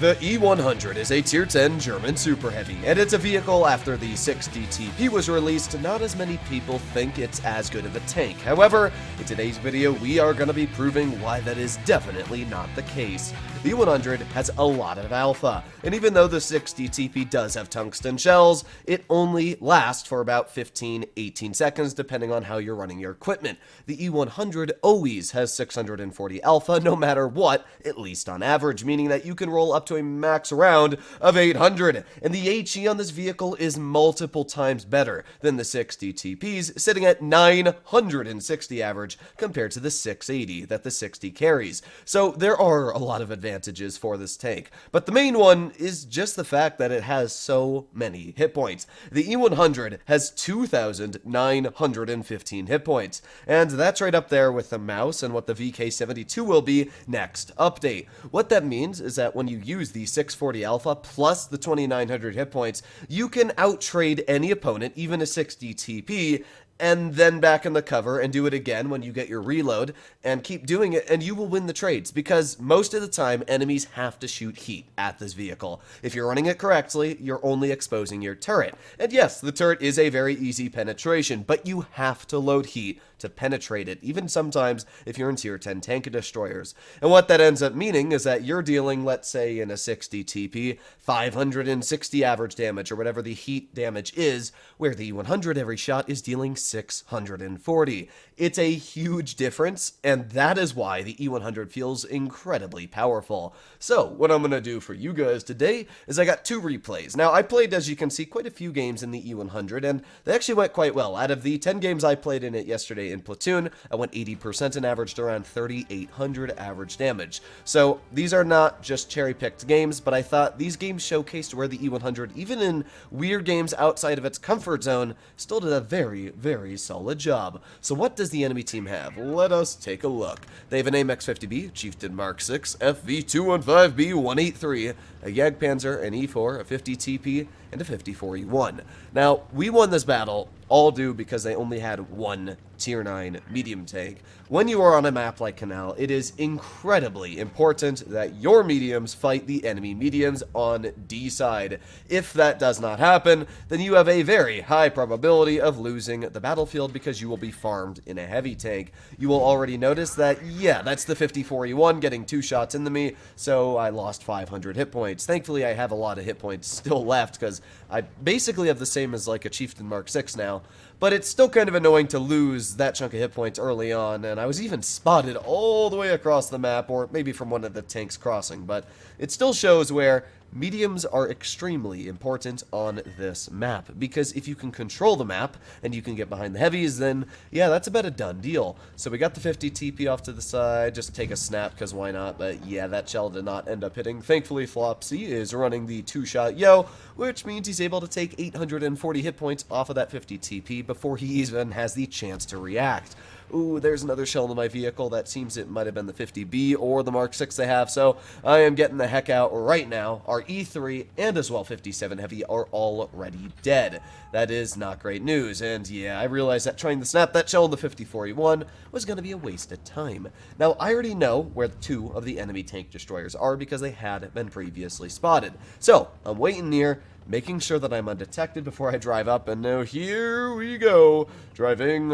The E100 is a Tier 10 German Super Heavy, and it's a vehicle after the 60 TP was released. Not as many people think it's as good of a tank. However, in today's video, we are going to be proving why that is definitely not the case. The E100 has a lot of alpha, and even though the 60 TP does have tungsten shells, it only lasts for about 15-18 seconds depending on how you're running your equipment. The E100 always has 640 alpha no matter what, at least on average, meaning that you can roll up to a max round of 800, and the HE on this vehicle is multiple times better than the 60 TPs, sitting at 960 average compared to the 680 that the 60 carries. So there are a lot of advantages for this tank, but the main one is just the fact that it has so many hit points. The E100 has 2,915 hit points, and that's right up there with the mouse and what the VK72 will be next update. What that means is that when you use the 640 alpha plus the 2,900 hit points, you can outtrade any opponent, even a 60 TP, and then back in the cover and do it again when you get your reload, and keep doing it, and you will win the trades, because most of the time enemies have to shoot heat at this vehicle. If you're running it correctly, you're only exposing your turret. And yes, the turret is a very easy penetration, but you have to load heat to penetrate it, even sometimes if you're in tier 10 tank and destroyers. And what that ends up meaning is that you're dealing, let's say in a 60 TP, 560 average damage, or whatever the heat damage is, where the 100 every shot is dealing 640. It's a huge difference, and that is why the E100 feels incredibly powerful. So, what I'm going to do for you guys today is I got two replays. Now, I played, as you can see, quite a few games in the E100, and they actually went quite well. Out of the 10 games I played in it yesterday in Platoon, I went 80% and averaged around 3,800 average damage. So, these are not just cherry-picked games, but I thought these games showcased where the E100, even in weird games outside of its comfort zone, still did a very, very solid job. So what does the enemy team have? Let us take a look. They have an AMX 50B, Chieftain Mark 6, FV215B 183, a Jagdpanzer, an E4, a 50 TP, and a 54 E1. Now, we won this battle all due because they only had one tier 9 medium tank. When you are on a map like Canal, it is incredibly important that your mediums fight the enemy mediums on D side. If that does not happen, then you have a very high probability of losing the battlefield because you will be farmed in a heavy tank. You will already notice that, yeah, that's the 54 E1 getting 2 shots into me, so I lost 500 hit points. Thankfully, I have a lot of hit points still left because I basically have the same as like a Chieftain Mark 6 now, but it's still kind of annoying to lose that chunk of hit points early on, and I was even spotted all the way across the map, or maybe from one of the tanks crossing, but it still shows where mediums are extremely important on this map, because if you can control the map and you can get behind the heavies, then yeah, that's about a done deal. So we got the 50 TP off to the side, just take a snap because why not, but yeah, that shell did not end up hitting. Thankfully, Flopsy is running the 2-shot yo, which means he's able to take 840 hit points off of that 50 TP before he even has the chance to react. Ooh, there's another shell in my vehicle. That seems it might have been the 50B or the Mark 6 they have, so I am getting the heck out right now. Our E3 and as well 57 Heavy are already dead. That is not great news, and yeah, I realized that trying to snap that shell in the 54 E1 was going to be a waste of time. Now, I already know where 2 of the enemy tank destroyers are because they had been previously spotted. So, I'm waiting near, making sure that I'm undetected before I drive up, and now here we go. Driving.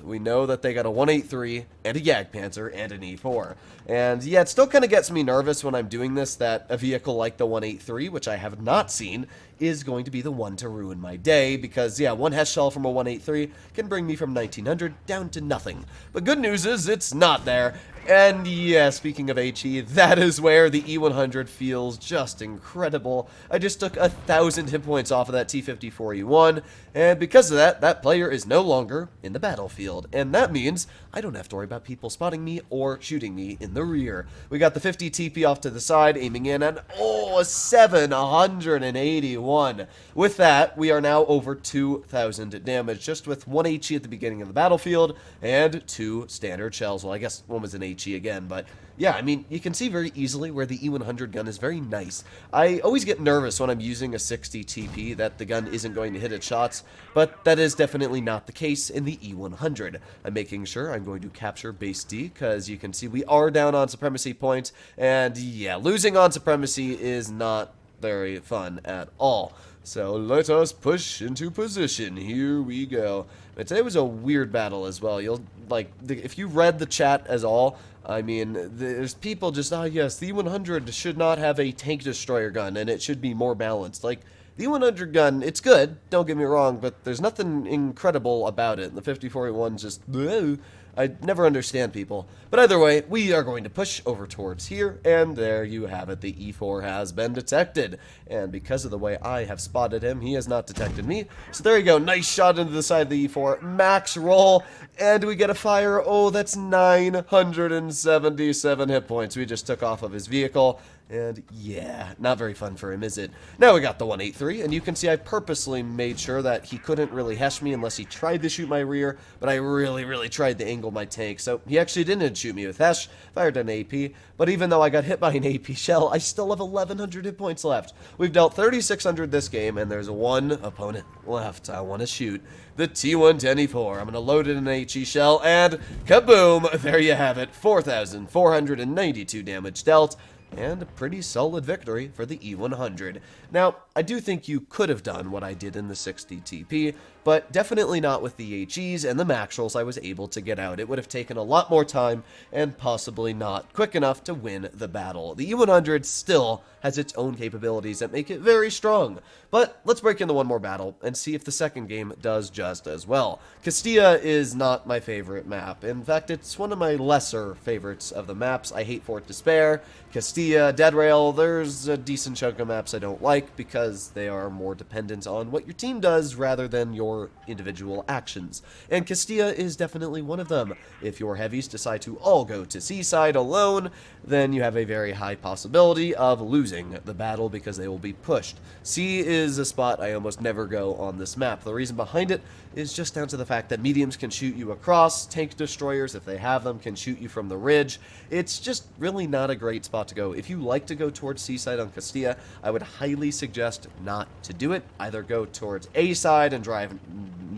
We know that they got a 183 and a Jagdpanzer and an E4. And yeah, it still kind of gets me nervous when I'm doing this that a vehicle like the 183, which I have not seen, is going to be the one to ruin my day, because yeah, one Hess shell from a 183 can bring me from 1900 down to nothing. But good news is it's not there. And yeah, speaking of HE, that is where the E100 feels just incredible. I just took 1,000 hit points off of that T54 E1, and because of that, that player is no longer in the battlefield. And that means I don't have to worry about people spotting me or shooting me in the rear. We got the 50 TP off to the side, aiming in, and oh, a 781. With that, we are now over 2,000 damage, just with 1 HE at the beginning of the battlefield, and 2 standard shells. Well, I guess one was an HE again, but yeah, I mean, you can see very easily where the E100 gun is very nice. I always get nervous when I'm using a 60 TP that the gun isn't going to hit its shots, but that is definitely not the case in the E100. I'm making sure I'm going to capture base D, because you can see we are down on supremacy points, and yeah, losing on supremacy is not very fun at all. So let us push into position. Here we go. And today was a weird battle as well. You'll, like, if you read the chat as all, I mean, there's people just, oh yes, the E100 should not have a tank destroyer gun, and it should be more balanced. Like, the E100 gun, it's good, don't get me wrong, but there's nothing incredible about it. The 5041's just, bleh. I never understand people. But either way, we are going to push over towards here, and there you have it. The E4 has been detected. And because of the way I have spotted him, he has not detected me. So there you go. Nice shot into the side of the E4. Max roll, and we get a fire. Oh, that's 977 hit points we just took off of his vehicle. And yeah, not very fun for him, is it? Now we got the 183, and you can see I purposely made sure that he couldn't really hesh me unless he tried to shoot my rear, but I really tried to angle my tank, so he actually didn't shoot me with hesh, fired an AP, but even though I got hit by an AP shell, I still have 1,100 hit points left. We've dealt 3,600 this game, and there's one opponent left I want to shoot. The T110E4. I'm going to load it in an HE shell, and kaboom! There you have it, 4,492 damage dealt. And a pretty solid victory for the E100. Now, I do think you could have done what I did in the 60 TP, but definitely not with the HEs and the max rolls I was able to get out. It would have taken a lot more time and possibly not quick enough to win the battle. The E100 still has its own capabilities that make it very strong. But let's break into one more battle and see if the second game does just as well. Castilla is not my favorite map. In fact, it's one of my lesser favorites of the maps. I hate Fort Despair, Castilla, Dead Rail. There's a decent chunk of maps I don't like because they are more dependent on what your team does rather than your individual actions. And Castilla is definitely one of them. If your heavies decide to all go to Seaside alone, then you have a very high possibility of losing the battle because they will be pushed. C is a spot I almost never go on this map. The reason behind it is just down to the fact that mediums can shoot you across, tank destroyers, if they have them, can shoot you from the ridge. It's just really not a great spot to go. If you like to go towards Seaside on Castilla, I would highly suggest not to do it. Either go towards A side and drive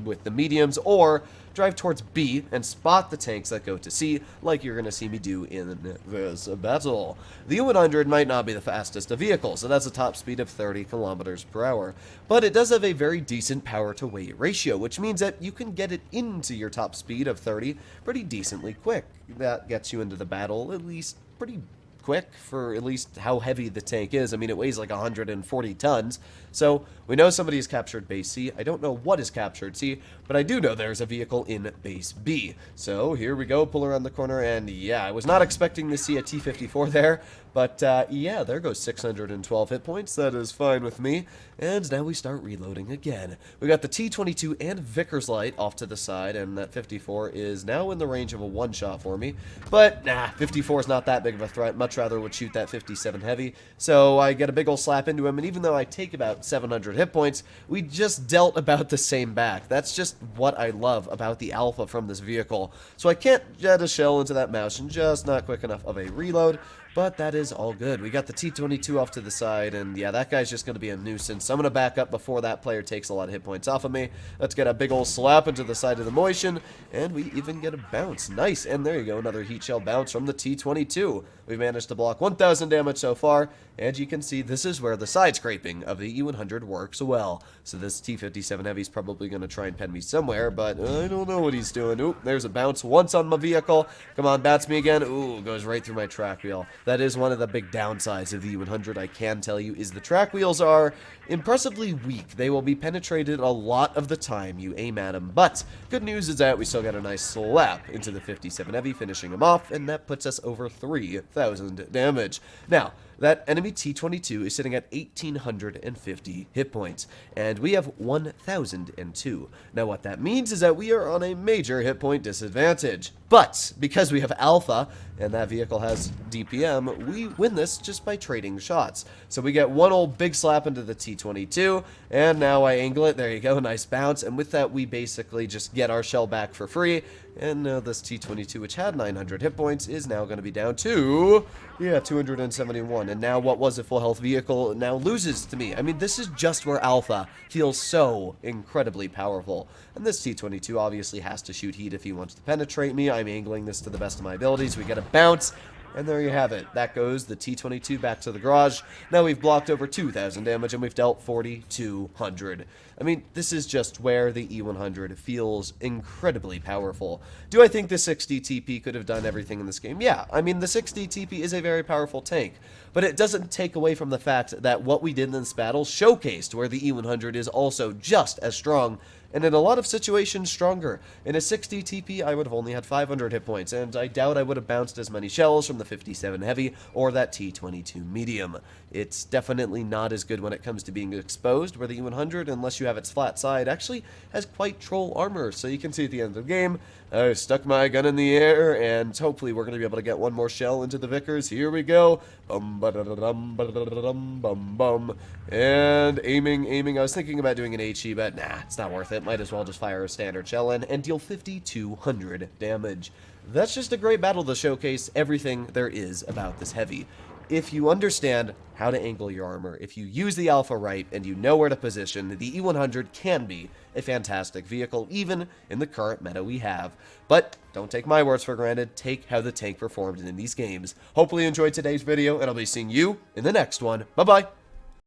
with the mediums, or drive towards B and spot the tanks that go to C, like you're going to see me do in this battle. The U100 might not be the fastest of vehicles, so that's a top speed of 30 kilometers per hour, but it does have a very decent power-to-weight ratio, which means that you can get it into your top speed of 30 pretty decently quick. That gets you into the battle at least pretty quick for at least how heavy the tank is. I mean, it weighs like 140 tons. So we know somebody has captured base C. I don't know what is captured C, but I do know there's a vehicle in base B. So here we go, pull around the corner, and yeah, I was not expecting to see a T-54 there, but yeah, there goes 612 hit points. That is fine with me. And now we start reloading again. We got the T-22 and Vickers Light off to the side, and that 54 is now in the range of a one-shot for me. But nah, 54 is not that big of a threat. Much rather would shoot that 57 heavy. So I get a big ol' slap into him, and even though I take about 700 hit points, we just dealt about the same back. That's just what I love about the alpha from this vehicle. So I can't jet a shell into that mouse, and just not quick enough of a reload. But that is all good. We got the T-22 off to the side, and yeah, that guy's just going to be a nuisance. So I'm going to back up before that player takes a lot of hit points off of me. Let's get a big old slap into the side of the motion, and we even get a bounce. Nice, and there you go, another heat shell bounce from the T-22. We've managed to block 1,000 damage so far, and you can see this is where the side scraping of the E-100 works well. So this T-57 Heavy is probably going to try and pen me somewhere, but I don't know what he's doing. Oop, there's a bounce once on my vehicle. Come on, bounce me again. Ooh, goes right through my track wheel. That is one of the big downsides of the E100, I can tell you, is the track wheels are impressively weak. They will be penetrated a lot of the time you aim at them, but good news is that we still got a nice slap into the 57 Heavy, finishing him off, and that puts us over 3,000 damage. Now, that enemy T-22 is sitting at 1,850 hit points, and we have 1,002. Now what that means is that we are on a major hit point disadvantage. But because we have Alpha, and that vehicle has DPM, we win this just by trading shots. So we get one old big slap into the T-22, and now I angle it. There you go, nice bounce. And with that, we basically just get our shell back for free. And now this T-22, which had 900 hit points, is now going to be down to, 271. And now what was a full health vehicle now loses to me. I mean, this is just where Alpha feels so incredibly powerful. And this T-22 obviously has to shoot heat if he wants to penetrate me. I'm angling this to the best of my abilities. We get a bounce. And there you have it. That goes the T-22 back to the garage. Now we've blocked over 2,000 damage, and we've dealt 4,200. I mean, this is just where the E100 feels incredibly powerful. Do I think the 60 TP could have done everything in this game? Yeah, I mean, the 60 TP is a very powerful tank, but it doesn't take away from the fact that what we did in this battle showcased where the E100 is also just as strong, and in a lot of situations stronger. In a 60 TP, I would have only had 500 hit points, and I doubt I would have bounced as many shells from the 57 Heavy or that T-22 Medium. It's definitely not as good when it comes to being exposed, where the E100, unless you have its flat side, actually has quite troll armor. So you can see at the end of the game, I stuck my gun in the air, and hopefully we're going to be able to get one more shell into the Vickers. Here we go. Bum, ba-da-da-dum, ba-da-da-dum, bum, bum. And aiming. I was thinking about doing an HE, but nah, it's not worth it. Might as well just fire a standard shell in and deal 5,200 damage. That's just a great battle to showcase everything there is about this heavy. If you understand how to angle your armor, if you use the Alpha right, and you know where to position, the E100 can be a fantastic vehicle, even in the current meta we have. But don't take my words for granted, take how the tank performed in these games. Hopefully you enjoyed today's video, and I'll be seeing you in the next one. Bye-bye!